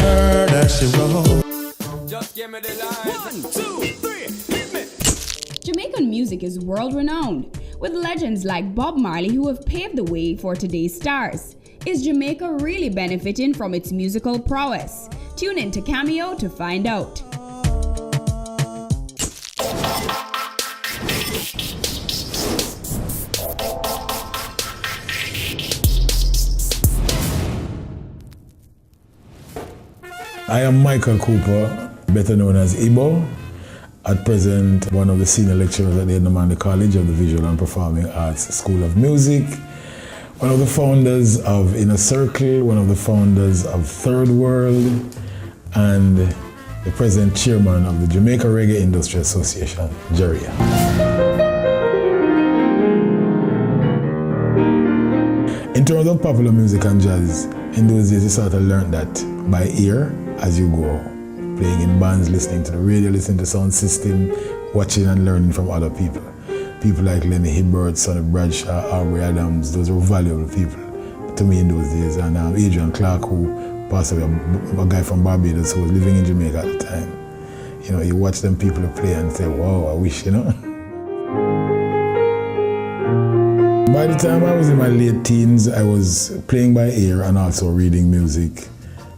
her that she wrote. Just give me the line. 1, 2, 3, hit me. Jamaican music is world-renowned, with legends like Bob Marley who have paved the way for today's stars. Is Jamaica really benefiting from its musical prowess? Tune in to CAMEO to find out. I am Michael Cooper, better known as Ibo. At present, one of the senior lecturers at the Edna College of the Visual and Performing Arts School of Music, one of the founders of Inner Circle, one of the founders of Third World, and the present chairman of the Jamaica Reggae Industry Association, JERIA. In terms of popular music and jazz, in those days you sort of learned that by ear as you go, playing in bands, listening to the radio, listening to sound system, watching and learning from other people. People like Lenny Hibbert, Sonny Bradshaw, Aubrey Adams, those were valuable people to me in those days. And Adrian Clark, who passed away, a guy from Barbados who was living in Jamaica at the time. You know, you watch them people play and say, wow, I wish, you know. By the time I was in my late teens, I was playing by ear and also reading music.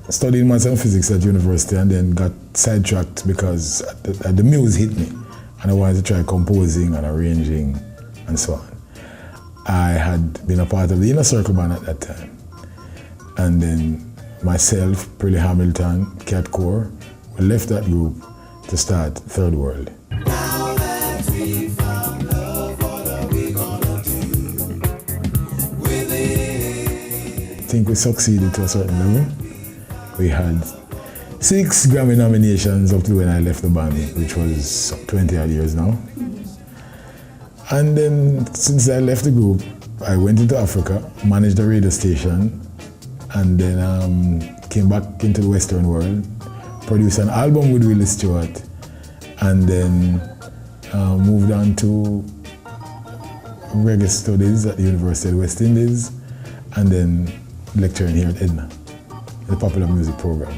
I studied maths and physics at university and then got sidetracked because the muse hit me and I wanted to try composing and arranging and so on. I had been a part of the Inner Circle band at that time. And then myself, Prilly Hamilton, Cat Core, we left that group to start Third World. Now that we found love, what are we gonna do with it? I think we succeeded to a certain level. We had 6 Grammy nominations up to when I left the band, which was 20 odd years now. And then since I left the group, I went into Africa, managed a radio station, and then came back into the Western world, produced an album with Willie Stewart, and then moved on to reggae studies at the University of the West Indies, and then lecturing here at Edna, the popular music program.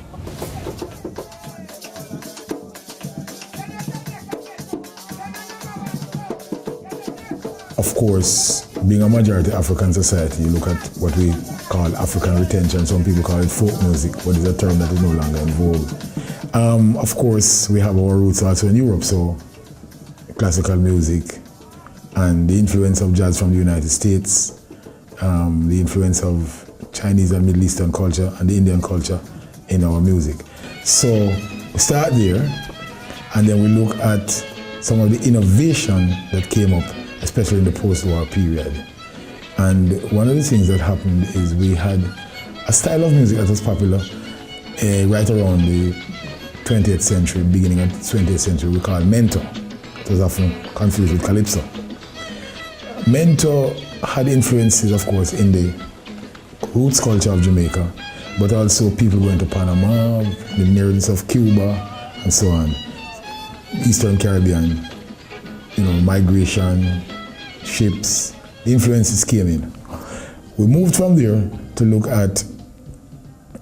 Of course, being a majority African society, you look at what we call African retention. Some people call it folk music, but it's a term that is no longer in vogue. Of course, we have our roots also in Europe, so classical music and the influence of jazz from the United States, the influence of Chinese and Middle Eastern culture and the Indian culture in our music. So we start there, and then we look at some of the innovation that came up, especially in the post-war period. And one of the things that happened is we had a style of music that was popular right around the 20th century, beginning of the 20th century, we call mento. It was often confused with calypso. Mento had influences, of course, in the roots culture of Jamaica, but also people going to Panama, the nearness of Cuba, and so on. Eastern Caribbean, you know, migration, ships, the influences came in. We moved from there to look at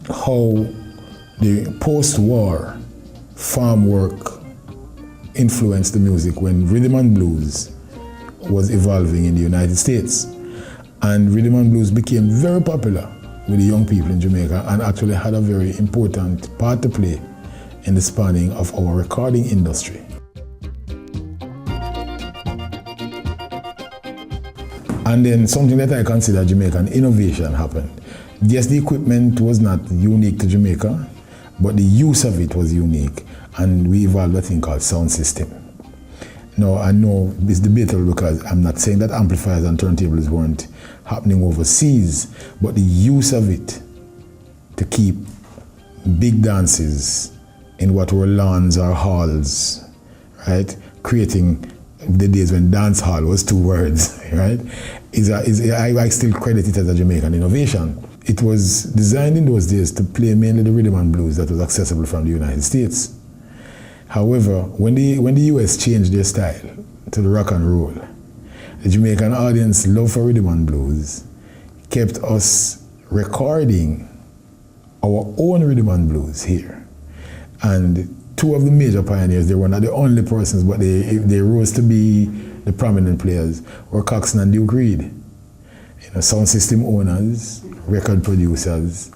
how the post-war farm work influenced the music when rhythm and blues was evolving in the United States. And rhythm and blues became very popular with the young people in Jamaica and actually had a very important part to play in the spanning of our recording industry. And then something that I consider Jamaican innovation happened. Yes, the equipment was not unique to Jamaica, but the use of it was unique, and we evolved a thing called sound system. Now, I know it's debatable because I'm not saying that amplifiers and turntables weren't happening overseas, but the use of it to keep big dances in what were lawns or halls, right? Creating the days when dancehall was 2 words, right? I still credit it as a Jamaican innovation. It was designed in those days to play mainly the rhythm and blues that was accessible from the United States. However, when the US changed their style to the rock and roll, the Jamaican audience love for rhythm and blues kept us recording our own rhythm and blues here. And two of the major pioneers, they were not the only persons, but they rose to be the prominent players, were Coxsone and Duke Reid. You know, sound system owners, record producers,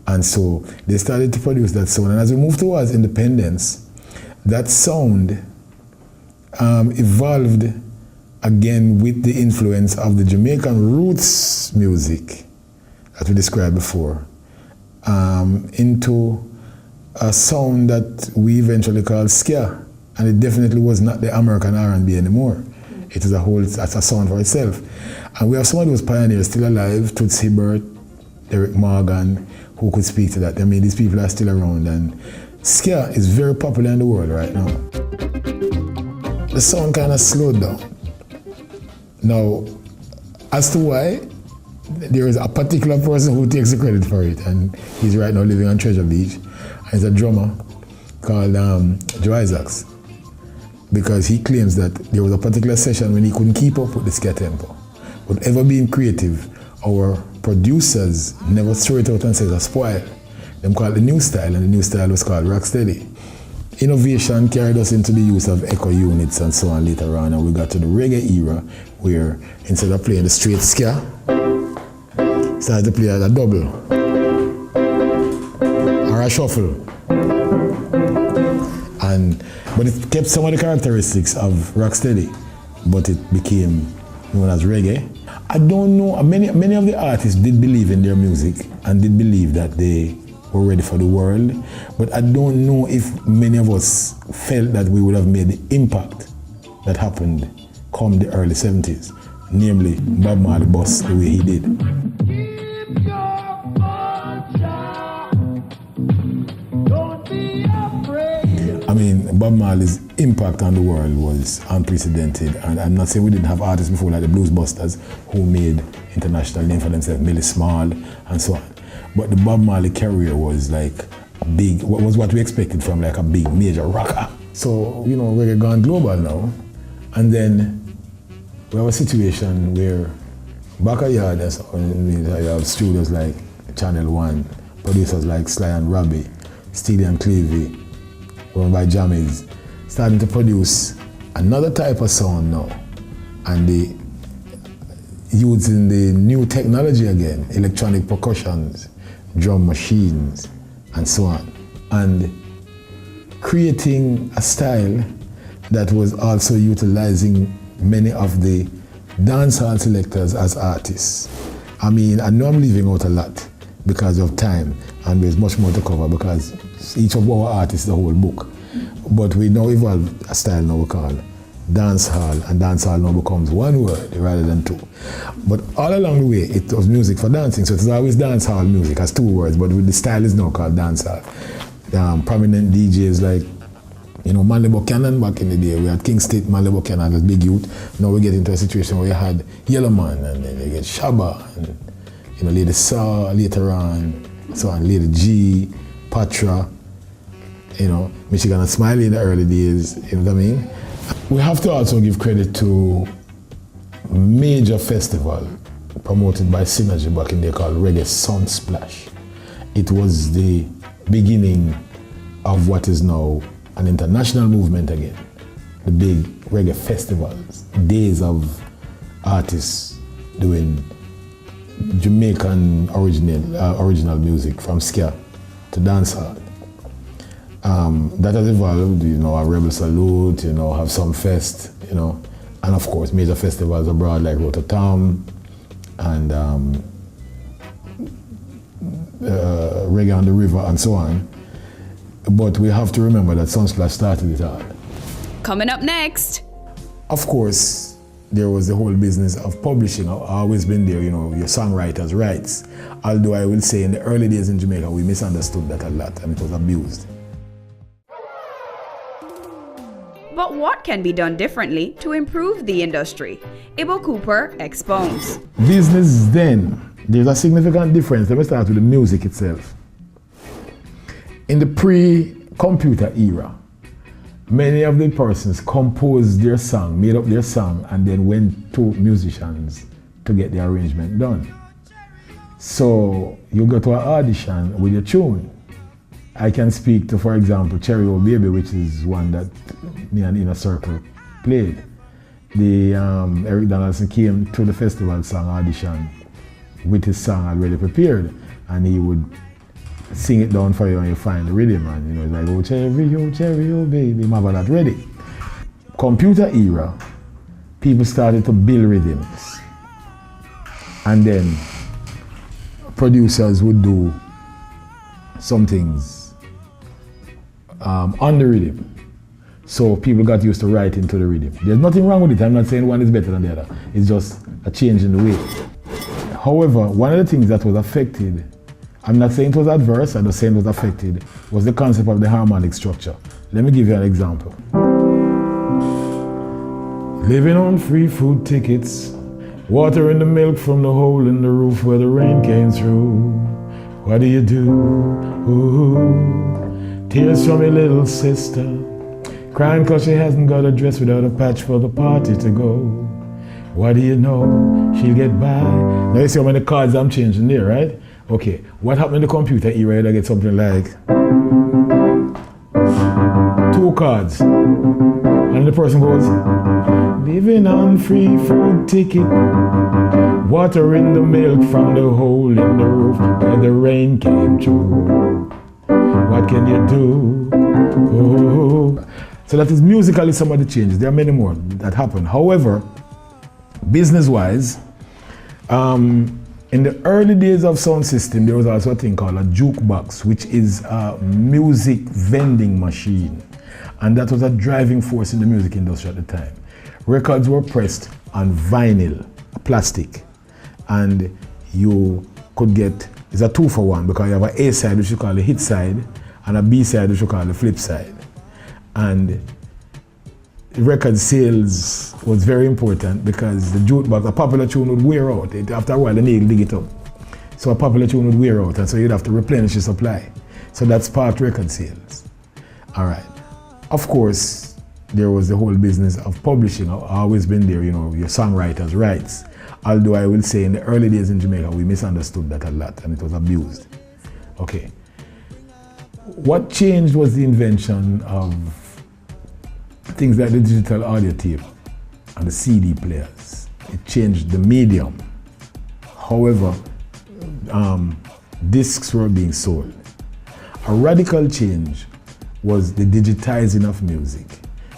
and so they started to produce that sound. And as we moved towards independence, that sound evolved again with the influence of the Jamaican roots music that we described before, into a sound that we eventually called ska, and it definitely was not the American R&B anymore. It is a sound for itself. And we have some of those pioneers still alive, Toots Hibbert, Derek Morgan, who could speak to that. I mean, these people are still around, and ska is very popular in the world right now. The sound kind of slowed down. Now, as to why, there is a particular person who takes the credit for it, and he's right now living on Treasure Beach. He's a drummer called Joe Isaacs, because he claims that there was a particular session when he couldn't keep up with the ska tempo. But ever being creative, our producers never threw it out and said it's a spoil. They called it the new style, and the new style was called rocksteady. Innovation carried us into the use of echo units and so on later on, and we got to the reggae era where instead of playing the straight ska, started to play a double or a shuffle. But it kept some of the characteristics of rocksteady, but it became known as reggae. I don't know, many of the artists did believe in their music and did believe that they were ready for the world, but I don't know if many of us felt that we would have made the impact that happened come the early 70s, namely Bob Marley bust the way he did. I mean, Bob Marley's impact on the world was unprecedented, and I'm not saying we didn't have artists before like the Blues Busters who made international name for themselves, Millie Small and so on. But the Bob Marley career was like a big, was what we expected from like a big major rocker. So, you know, we're gone global now, and then we have a situation where backyard, you have studios like Channel One, producers like Sly and Robbie, Steely and Clevie, run by Jammies, starting to produce another type of sound now, and they using the new technology again, electronic percussions, drum machines, and so on, and creating a style that was also utilizing many of the dancehall selectors as artists. I mean, I know I'm leaving out a lot because of time, and there's much more to cover because each of our artists is a whole book. But we now evolved a style now we call dancehall, and dancehall now becomes one word rather than two. But all along the way, it was music for dancing, so it's always dancehall music as two words, but the style is now called dancehall. Prominent DJs like, you know, Manley Buchanan back in the day, we had King State, Manley Buchanan as big youth. Now we get into a situation where you had Yellow Man, and then you get Shabba, and you know, Lady Saw later on, so on, Lady G, Patra, you know, Michigan and Smiley in the early days, you know what I mean? We have to also give credit to a major festival promoted by Synergy back in there called Reggae Sunsplash. It was the beginning of what is now an international movement again. The big reggae festivals, days of artists doing Jamaican original music from ska to dancehall. That has evolved, you know, a Rebel Salute, you know, have some fest, you know, and of course major festivals abroad like Rotterdam and Reggae on the River and so on. But we have to remember that Sunsplash started it all. Coming up next. Of course, there was the whole business of publishing. I've always been there, you know, your songwriters' rights. Although I will say in the early days in Jamaica, we misunderstood that a lot and it was abused. But what can be done differently to improve the industry? Ibo Cooper expounds. Business then, there's a significant difference. Let me start with the music itself. In the pre-computer era, many of the persons composed their song, made up their song, and then went to musicians to get the arrangement done. So you go to an audition with your tune. I can speak to, for example, Cherry O Baby, which is one that me and Inner Circle played. Eric Donaldson came to the festival song audition with his song already prepared, and he would sing it down for you and you find the rhythm, and you know, it's like, oh Cherry, oh baby, you have that ready. Computer era, people started to build rhythms, and then producers would do some things on the rhythm. So people got used to writing to the rhythm. There's nothing wrong with it. I'm not saying one is better than the other. It's just a change in the way. However, one of the things that was affected, I'm not saying it was adverse, I'm just saying it was affected, was the concept of the harmonic structure. Let me give you an example. Living on free food tickets, water in the milk from the hole in the roof where the rain came through. What do you do? Ooh, tears from your little sister, crying cause she hasn't got a dress without a patch for the party to go. What do you know? She'll get by. Now you see how many cards I'm changing there, right? Okay, what happened in the computer era? I get something like 2 cards. And the person goes, living on free food ticket, water in the milk from the hole in the roof where the rain came through. What can you do? Oh. So that is musically some of the changes. There are many more that happen. However, business-wise, in the early days of sound system, there was also a thing called a jukebox, which is a music vending machine. And that was a driving force in the music industry at the time. Records were pressed on vinyl, plastic, and you could get, it's a 2-for-1 because you have an A side, which you call the hit side, and a B side, which you call the flip side. And record sales was very important because the jukebox, a popular tune would wear out. After a while, the nail dig it up. So a popular tune would wear out, and so you'd have to replenish your supply. So that's part record sales. All right. Of course, there was the whole business of publishing. Always been there, you know, your songwriters' rights. Although I will say in the early days in Jamaica, we misunderstood that a lot and it was abused. Okay. What changed was the invention of things like the digital audio tape and the CD players. It changed the medium. However, discs were being sold. A radical change was the digitizing of music,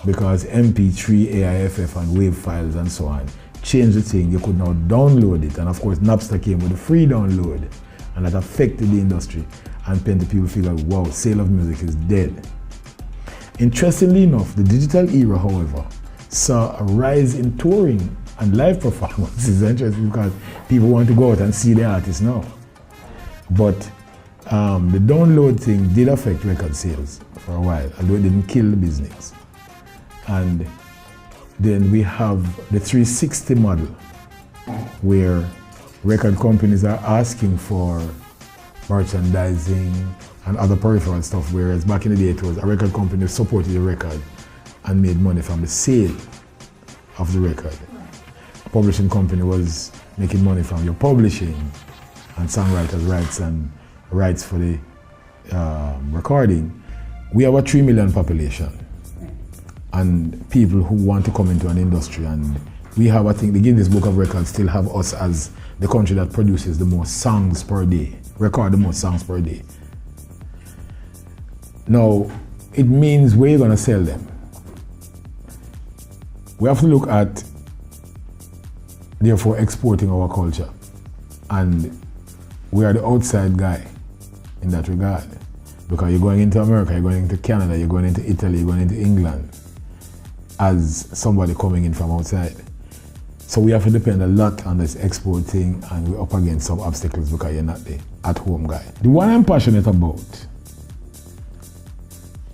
because MP3, AIFF and WAV files and so on changed the thing. You could now download it, and of course Napster came with a free download, and that affected the industry, and plenty of people figured, wow, sale of music is dead. Interestingly enough, the digital era, however, saw a rise in touring and live performances. It's interesting because people want to go out and see the artists now. But the download thing did affect record sales for a while, although it didn't kill the business. And then we have the 360 model, where record companies are asking for merchandising and other peripheral stuff, whereas back in the day it was a record company supported the record and made money from the sale of the record. A publishing company was making money from your publishing and songwriters' rights and rights for the recording. We have a 3 million population and people who want to come into an industry, and we have, I think the Guinness Book of Records still have us as the country that produces the most songs per day, record the most songs per day. Now, it means where you're going to sell them. We have to look at, therefore, exporting our culture. And we are the outside guy in that regard. Because you're going into America, you're going into Canada, you're going into Italy, you're going into England as somebody coming in from outside. So we have to depend a lot on this exporting, and we're up against some obstacles because you're not the at-home guy. The one I'm passionate about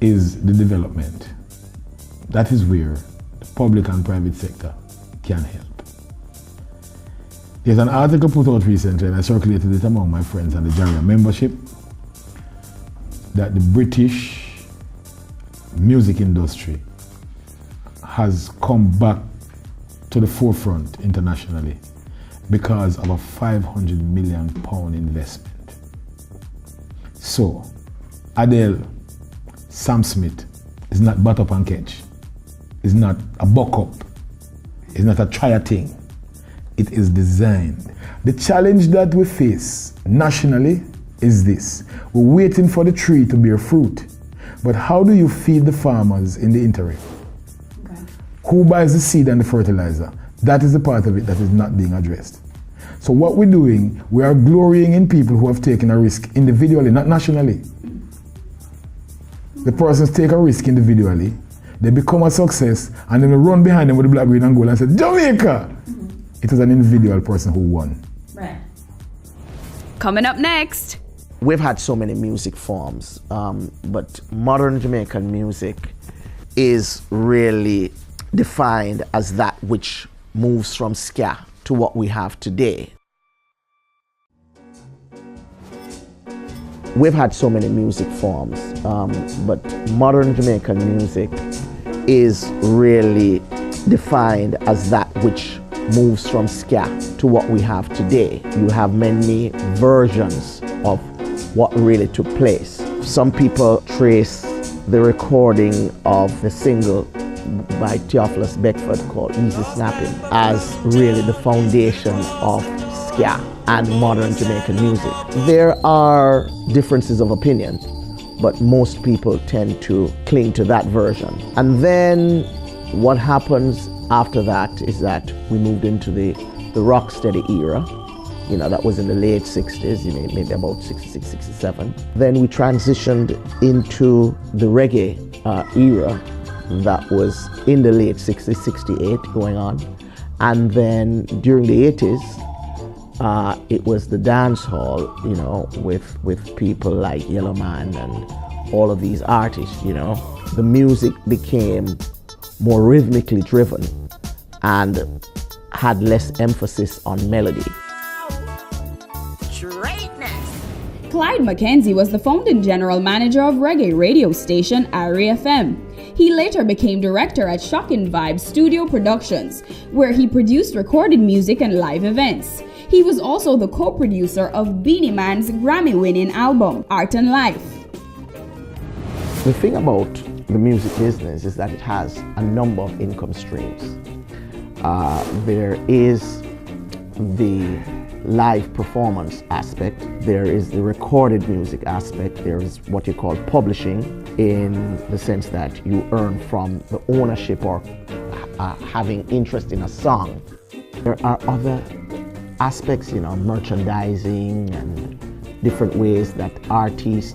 is the development. That is where the public and private sector can help. There's an article put out recently, and I circulated it among my friends and the JARIA membership, that the British music industry has come back to the forefront internationally because of a £500 million investment. So, Adele, Sam Smith is not butt up and catch. It's not a buck up. It's not a try a thing. It is designed. The challenge that we face nationally is this. We're waiting for the tree to bear fruit. But how do you feed the farmers in the interim? Okay. Who buys the seed and the fertilizer? That is the part of it that is not being addressed. So what we're doing, we are glorying in people who have taken a risk individually, not nationally. The persons take a risk individually, they become a success, and then they run behind them with the black, green, and gold and say, Jamaica! It was an individual person who won. Right. Coming up next. We've had so many music forms, but modern Jamaican music is really defined as that which moves from ska to what we have today. We've had so many music forms, but modern Jamaican music is really defined as that which moves from ska to what we have today. You have many versions of what really took place. Some people trace the recording of the single by Theophilus Beckford called Easy Snapping as really the foundation of ska and modern Jamaican music. There are differences of opinion, but most people tend to cling to that version. And then what happens after that is that we moved into the rocksteady era. You know, that was in the late 60s, maybe about 66, 67. Then we transitioned into the reggae era that was in the late 60s, 68 going on. And then during the 80s, it was the dancehall, with people like Yellow Man and all of these artists, The music became more rhythmically driven and had less emphasis on melody. Clyde Mackenzie was the founding general manager of reggae radio station Irie FM. He later became director at Shockin' Vibes Studio Productions, where he produced recorded music and live events. He was also the co-producer of Beanie Man's Grammy-winning album, Art and Life. The thing about the music business is that it has a number of income streams. There is the live performance aspect, there is the recorded music aspect, there is what you call publishing, in the sense that you earn from the ownership or having interest in a song. There are other aspects, merchandising and different ways that artists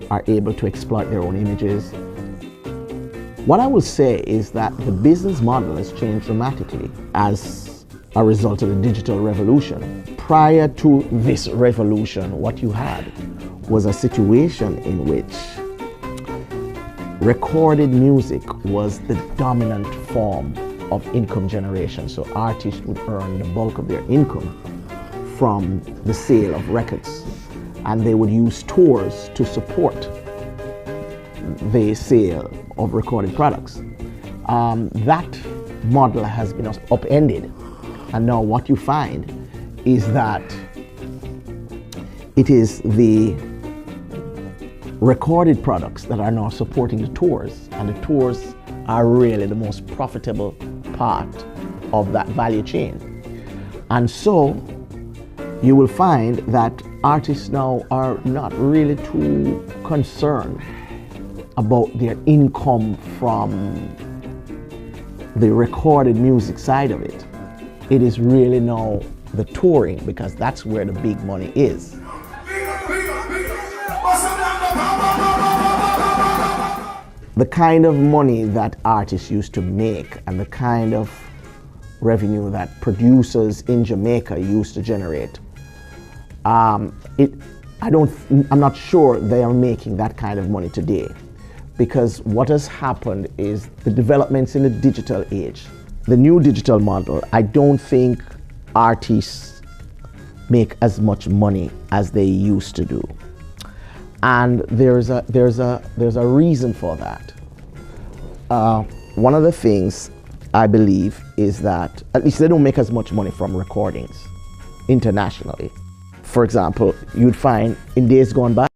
are able to exploit their own images. What I will say is that the business model has changed dramatically as a result of the digital revolution. Prior to this revolution, what you had was a situation in which recorded music was the dominant form of income generation. So artists would earn the bulk of their income from the sale of records, and they would use tours to support the sale of recorded products. That model has been upended. And now what you find is that it is the recorded products that are now supporting the tours, and the tours are really the most profitable part of that value chain. And so you will find that artists now are not really too concerned about their income from the recorded music side of it. It is really now the touring, because that's where the big money is. The kind of money that artists used to make and the kind of revenue that producers in Jamaica used to generate, I'm not sure they are making that kind of money today, because what has happened is the developments in the digital age. The new digital model, I don't think artists make as much money as they used to do. And there's a reason for that. One of the things I believe is that at least they don't make as much money from recordings. internationally. For example, you'd find in days gone by,